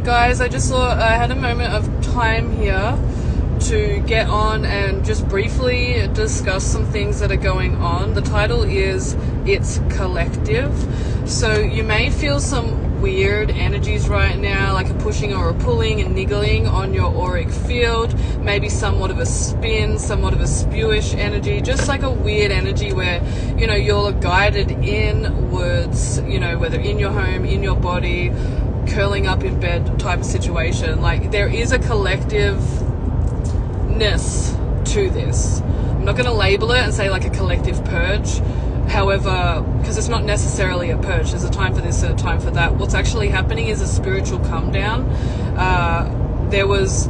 Guys, I just thought I had a moment of time here to get on and just briefly discuss some things that are going on. The title is It's Collective. So you may feel some weird energies right now, like a pushing or a pulling and niggling on your auric field, maybe somewhat of a spin, somewhat of a spewish energy, just like a weird energy where, you're guided inwards, whether in your home, in your body, curling up in bed type of situation. Like, there is a collectiveness to this. I'm not going to label it and say like a collective purge. However, because it's not necessarily a purge, there's a time for this and a time for that. What's actually happening is a spiritual come down. There was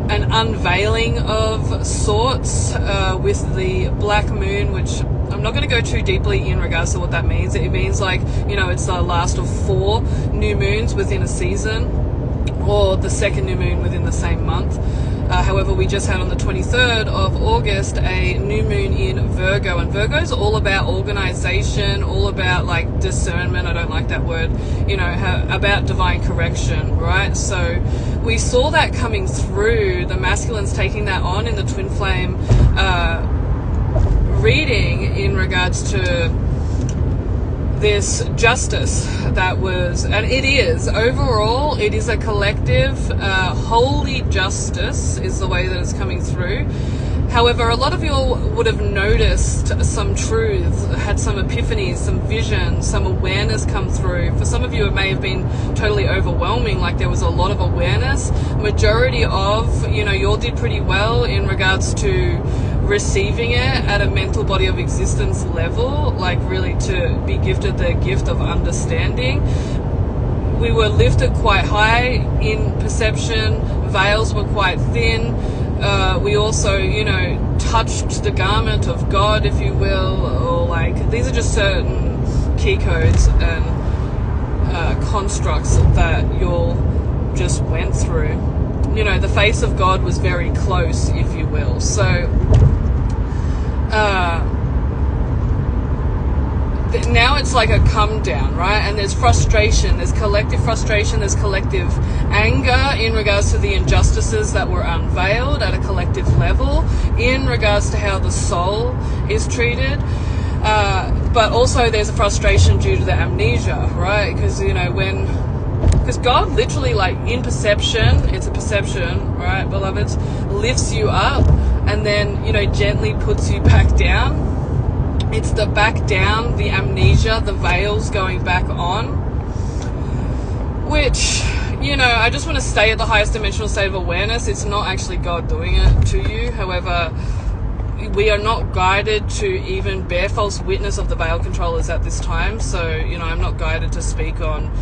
an unveiling of sorts with the black moon, which I'm not going to go too deeply in regards to what that means. It means like, it's the last of 4 new moons within a season, or the second new moon within the same month. However, we just had on the 23rd of August a new moon in Virgo, and Virgo is all about organization, all about like discernment. I don't like that word, about divine correction, right? So we saw that coming through, the masculines taking that on in the twin flame reading in regards to this justice that was, and it is, overall, it is a collective, holy justice is the way that it's coming through. However, a lot of you would have noticed some truth, had some epiphanies, some vision, some awareness come through. For some of you, it may have been totally overwhelming, like there was a lot of awareness. Majority of, you all did pretty well in regards to receiving it at a mental body of existence level, like really to be gifted the gift of understanding. We were lifted quite high in perception, veils were quite thin. We also, touched the garment of God, if you will, or like, these are just certain key codes and constructs that you all just went through. The face of God was very close, if you will. So, now it's like a come down, right? And there's frustration, there's collective frustration, there's collective anger in regards to the injustices that were unveiled at a collective level, in regards to how the soul is treated. But also there's a frustration due to the amnesia, right? Because, because God literally, like, in perception, it's a perception, right, beloveds, lifts you up and then, gently puts you back down. It's the back down, the amnesia, the veils going back on, which, I just want to stay at the highest dimensional state of awareness. It's not actually God doing it to you. However, we are not guided to even bear false witness of the veil controllers at this time. So, I'm not guided to speak on,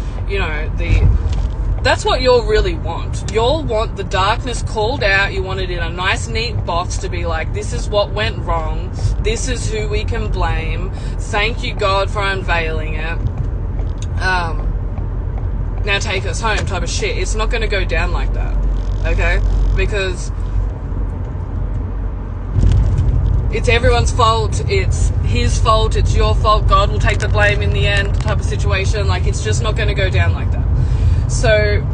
that's what you'll really want. You'll want the darkness called out. You want it in a nice, neat box to be like, this is what went wrong. This is who we can blame. Thank you, God, for unveiling it. Now take us home type of shit. It's not going to go down like that, okay? Because it's everyone's fault. It's his fault. It's your fault. God will take the blame in the end type of situation. Like, it's just not going to go down like that. So,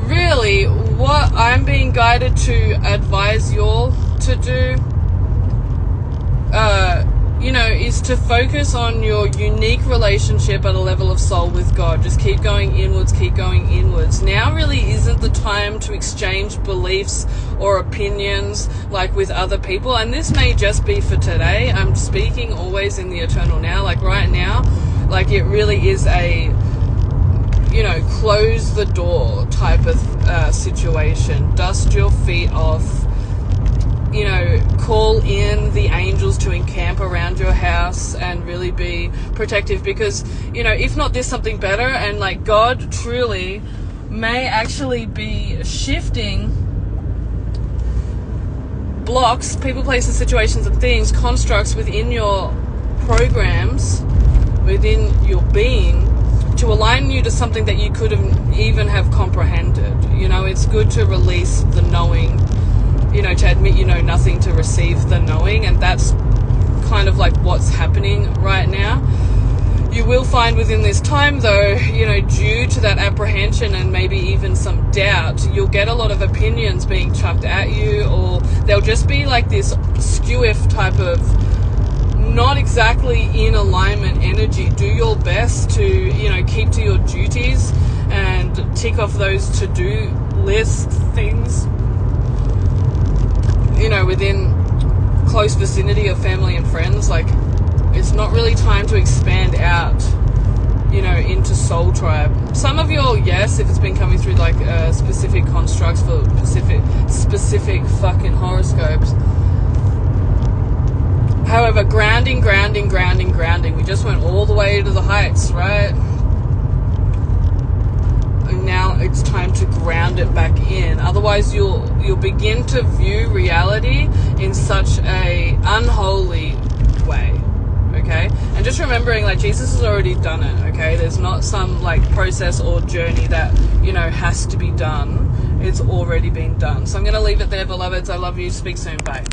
really, what I'm being guided to advise y'all to do, is to focus on your unique relationship at a level of soul with God. Just keep going inwards, keep going inwards. Now really isn't the time to exchange beliefs or opinions like with other people. And this may just be for today. I'm speaking always in the eternal now, like right now. Like, it really is a, close the door type of situation. Dust your feet off. Call in the angels to encamp around your house and really be protective, because, if not this, something better. And like, God truly may actually be shifting blocks, people, places, situations, and things, constructs within your programs, within your being, to align you to something that you couldn't even have comprehended. It's good to release the knowing, to admit you know nothing, to receive the knowing, and that's kind of like what's happening right now. You will find within this time, though, you know, due to that apprehension and maybe even some doubt, you'll get a lot of opinions being chucked at you, or there'll just be like this skew-if type of not exactly in alignment energy. Do your best to, you know, keep to your duties and tick off those to-do list things, you know, within close vicinity of family and friends. Like, it's not really time to expand out, you know, into soul tribe. Some of your, yes, if it's been coming through like specific constructs for specific fucking horoscopes. However, grounding. We just went all the way to the heights, right? And now it's time to ground it back in. Otherwise, you'll begin to view reality in such a unholy way. Okay, and just remembering, like, Jesus has already done it. Okay, there's not some like process or journey that, you know, has to be done. It's already been done. So I'm going to leave it there, beloveds. I love you. Speak soon. Bye.